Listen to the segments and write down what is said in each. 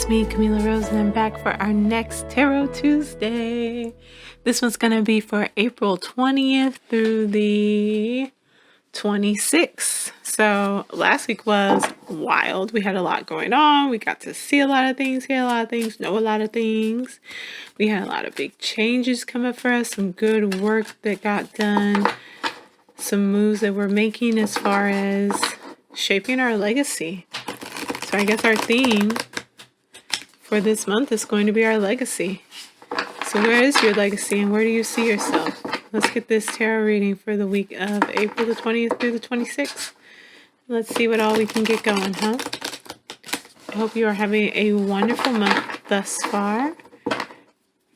it's me, Kamilah Rose, and I'm back for our next Tarot Tuesday. This one's going to be for April 20th through the 26th. So last week was wild. We had a lot going on. We got to see a lot of things, hear a lot of things, know a lot of things. We had a lot of big changes come up for us, some good work that got done, some moves that we're making as far as shaping our legacy. So I guess our theme for this month is going to be our legacy. So where is your legacy and where do you see yourself? Let's get this tarot reading for the week of April the 20th through the 26th. Let's see what all we can get going, huh? I hope you are having a wonderful month thus far.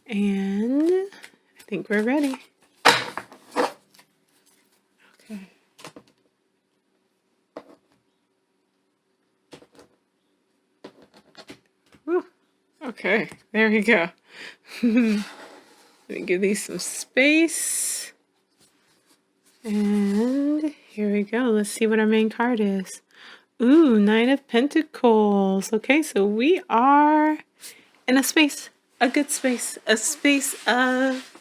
And I think we're ready. Okay. Whew. Okay, there we go. Let me give these some space. And here we go. Let's see what our main card is. Ooh, Nine of Pentacles. Okay, so we are in a space, a good space, a space of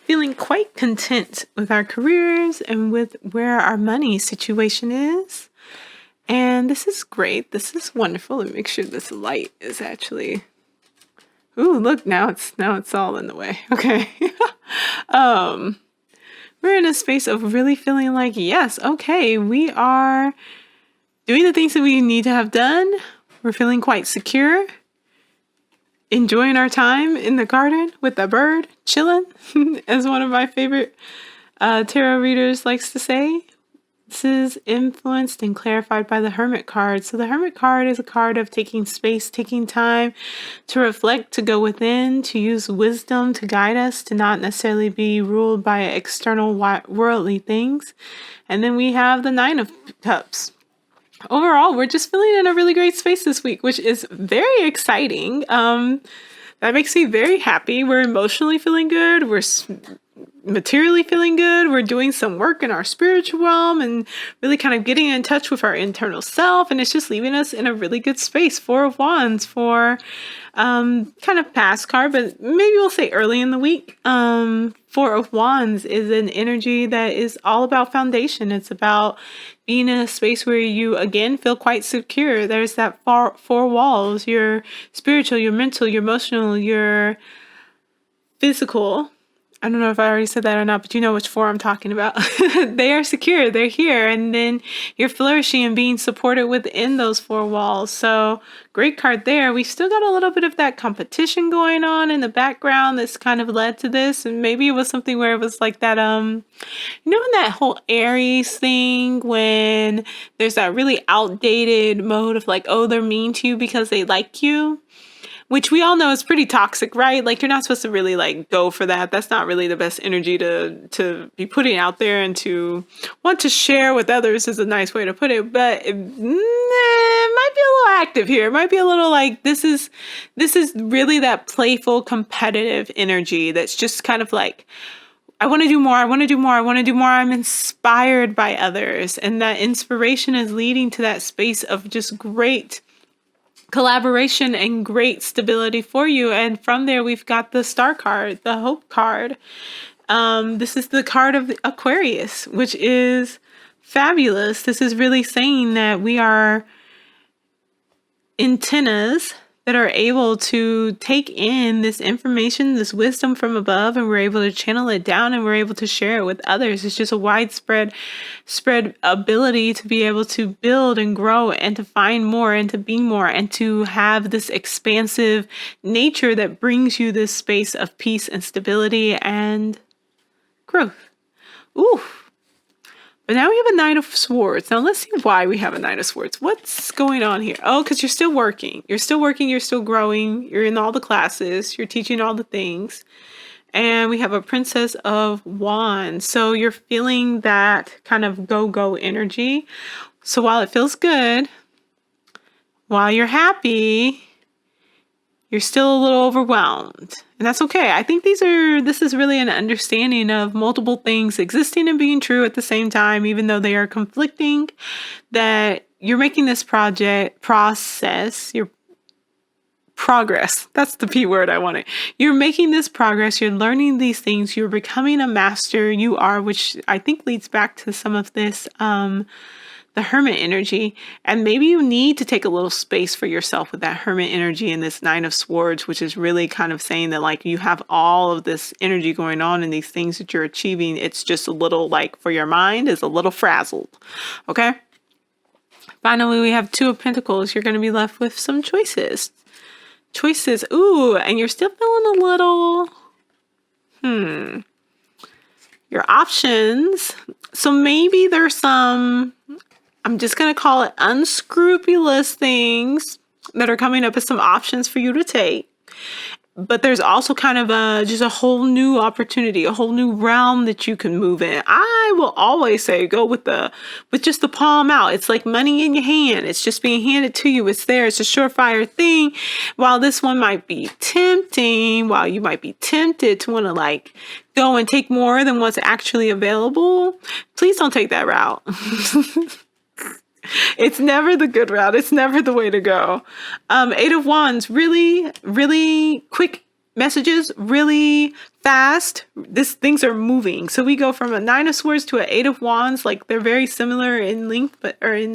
feeling quite content with our careers and with where our money situation is. And this is great. This is wonderful. Let me make sure this light is actually... Ooh, look, now it's all in the way. Okay. We're in a space of really feeling like, yes, okay, we are doing the things that we need to have done. We're feeling quite secure, enjoying our time in the garden with the bird, chilling, as one of my favorite tarot readers likes to say. This is influenced and clarified by the Hermit card. So the Hermit card is a card of taking space, taking time to reflect, to go within, to use wisdom to guide us, to not necessarily be ruled by external worldly things. And then we have the Nine of Cups. Overall, we're just feeling in a really great space this week, which is very exciting. That makes me very happy. We're emotionally feeling good. We're materially feeling good. We're doing some work in our spiritual realm and really kind of getting in touch with our internal self. And it's just leaving us in a really good space. Four of Wands for kind of past card, but maybe we'll say early in the week. Four of Wands is an energy that is all about foundation. It's about being in a space where you, again, feel quite secure. There's that four walls, your spiritual, your mental, your emotional, your physical. I don't know if I already said that or not, but you know which four I'm talking about. They are secure. They're here. And then you're flourishing and being supported within those four walls. So great card there. We still got a little bit of that competition going on in the background that's kind of led to this. And maybe it was something where it was like that, in that whole Aries thing when there's that really outdated mode of like, oh, they're mean to you because they like you. Which we all know is pretty toxic, right? Like, you're not supposed to really, like, go for that. That's not really the best energy to be putting out there, and to want to share with others is a nice way to put it. But it might be a little active here. It might be a little like, this is really that playful, competitive energy that's just kind of like, I want to do more. I want to do more. I want to do more. I'm inspired by others. And that inspiration is leading to that space of just great collaboration and great stability for you. And from there, we've got the Star card, the Hope card. This is the card of Aquarius, which is fabulous. This is really saying that we are antennas that are able to take in this information, this wisdom from above, and we're able to channel it down and we're able to share it with others. It's just a widespread ability to be able to build and grow and to find more and to be more and to have this expansive nature that brings you this space of peace and stability and growth. Ooh. But now we have a Nine of Swords. Now let's see why we have a Nine of Swords. What's going on here? Oh, because you're still working. You're still working. You're still growing. You're in all the classes. You're teaching all the things. And we have a Princess of Wands. So you're feeling that kind of go-go energy. So while it feels good, while you're happy, you're still a little overwhelmed. And that's okay. I think this is really an understanding of multiple things existing and being true at the same time, even though they are conflicting, that you're making this process, you're progress. That's the P word I wanted. You're making this progress. You're learning these things. You're becoming a master. You are, which I think leads back to some of this, the hermit energy. And maybe you need to take a little space for yourself with that hermit energy and this Nine of Swords, which is really kind of saying that like you have all of this energy going on and these things that you're achieving. It's just a little like for your mind is a little frazzled. Okay. Finally, we have Two of Pentacles. You're going to be left with some choices. Ooh, and you're still feeling a little, your options. So maybe there's some, I'm just going to call it unscrupulous things that are coming up as some options for you to take. But there's also kind of just a whole new opportunity, a whole new realm that you can move in. I will always say go with just the palm out. It's like money in your hand. It's just being handed to you. It's there. It's a surefire thing. While this one might be tempting, while you might be tempted to want to like go and take more than what's actually available, please don't take that route. It's never the good route. It's never the way to go. Eight of Wands, really, really quick messages, really fast. Things are moving. So we go from a Nine of Swords to an Eight of Wands. Like they're very similar in length, or in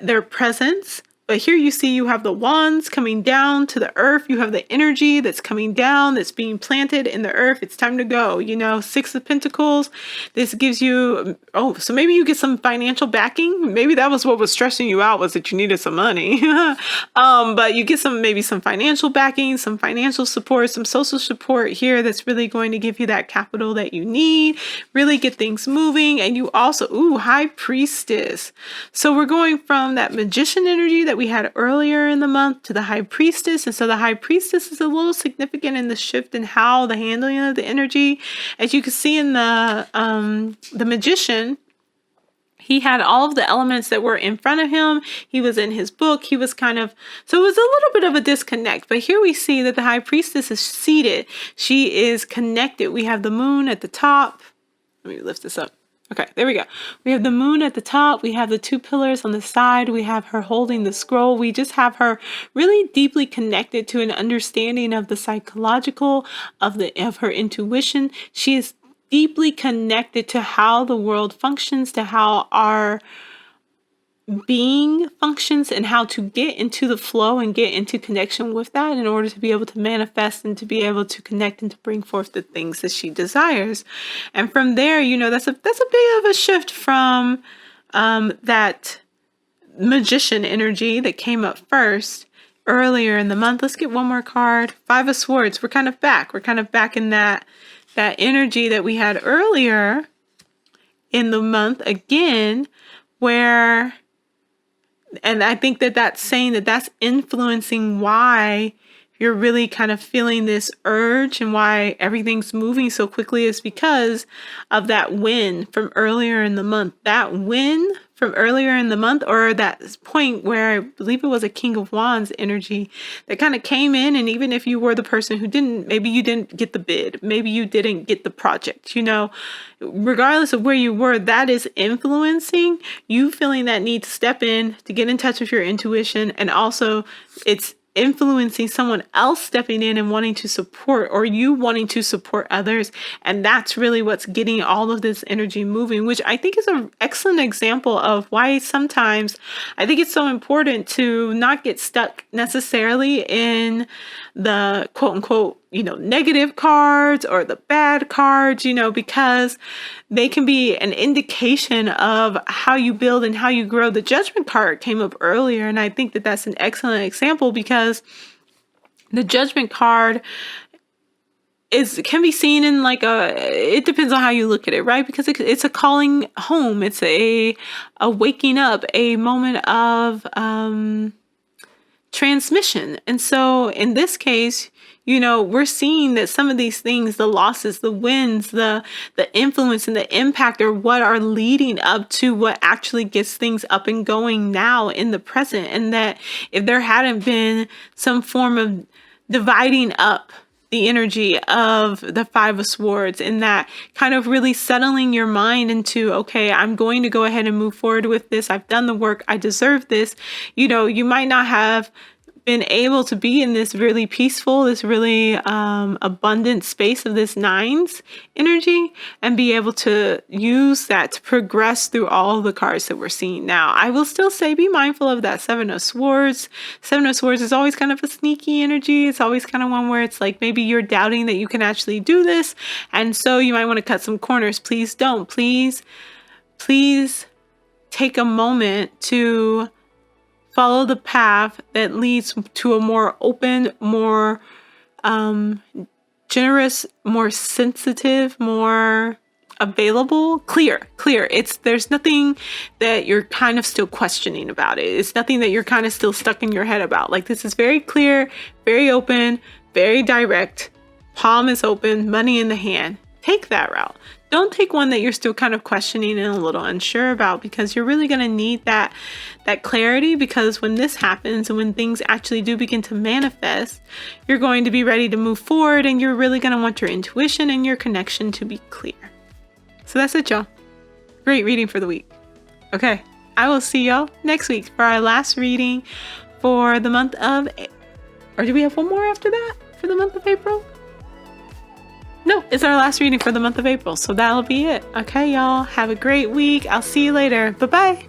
their presence. But here you see you have the wands coming down to the earth. You have the energy that's coming down, that's being planted in the earth. It's time to go. Six of Pentacles. This gives you, so maybe you get some financial backing. Maybe that was what was stressing you out, was that you needed some money. But you get maybe some financial backing, some financial support, some social support here that's really going to give you that capital that you need, really get things moving. And you also, High Priestess. So we're going from that Magician energy that we had earlier in the month to the High Priestess. And so the High Priestess is a little significant in the shift in how the handling of the energy. As you can see in the Magician, he had all of the elements that were in front of him. He was in his book. He was so it was a little bit of a disconnect. But here we see that the High Priestess is seated. She is connected. We have the moon at the top. Let me lift this up. Okay, there we go. We have the moon at the top. We have the two pillars on the side. We have her holding the scroll. We just have her really deeply connected to an understanding of the psychological, of her intuition. She is deeply connected to how the world functions, to how our being functions, and how to get into the flow and get into connection with that in order to be able to manifest and to be able to connect and to bring forth the things that she desires. And from there, that's a bit of a shift from that Magician energy that came up first earlier in the month. Let's get one more card. Five of Swords. We're kind of back. We're kind of back in that energy that we had earlier in the month again, where, and I think that's saying that that's influencing why you're really kind of feeling this urge and why everything's moving so quickly is because of that win from earlier in the month. That win from earlier in the month, or that point where I believe it was a King of Wands energy that kind of came in. And even if you were the person who maybe you didn't get the bid, maybe you didn't get the project, regardless of where you were, that is influencing you feeling that need to step in, to get in touch with your intuition. And also it's influencing someone else stepping in and wanting to support, or you wanting to support others. And that's really what's getting all of this energy moving, which I think is an excellent example of why sometimes I think it's so important to not get stuck necessarily in the quote unquote, negative cards or the bad cards, because they can be an indication of how you build and how you grow. The Judgment card came up earlier, and I think that that's an excellent example because the Judgment card can be seen in it depends on how you look at it, right? Because it's a calling home. It's a waking up, a moment of transmission. And so in this case, we're seeing that some of these things, the losses, the wins, the influence and the impact are what are leading up to what actually gets things up and going now in the present. And that if there hadn't been some form of dividing up the energy of the Five of Swords, in that kind of really settling your mind into, okay, I'm going to go ahead and move forward with this. I've done the work. I deserve this. You know, you might not have been able to be in this really peaceful, this really abundant space of this nines energy, and be able to use that to progress through all the cards that we're seeing now. I will still say be mindful of that Seven of Swords. Seven of Swords is always kind of a sneaky energy. It's always kind of one where it's like maybe you're doubting that you can actually do this, and so you might want to cut some corners. Please don't. Please take a moment to follow the path that leads to a more open, more generous, more sensitive, more available, clear. There's nothing that you're kind of still questioning about it. It's nothing that you're kind of still stuck in your head about. Like, this is very clear, very open, very direct. Palm is open, money in the hand. Take that route. Don't take one that you're still kind of questioning and a little unsure about, because you're really going to need that clarity, because when this happens and when things actually do begin to manifest, you're going to be ready to move forward, and you're really going to want your intuition and your connection to be clear. So that's it, y'all. Great reading for the week. Okay, I will see y'all next week for our last reading for the month of, or do we have one more after that for the month of April? No, it's our last reading for the month of April, so that'll be it. Okay, y'all, have a great week. I'll see you later. Bye-bye.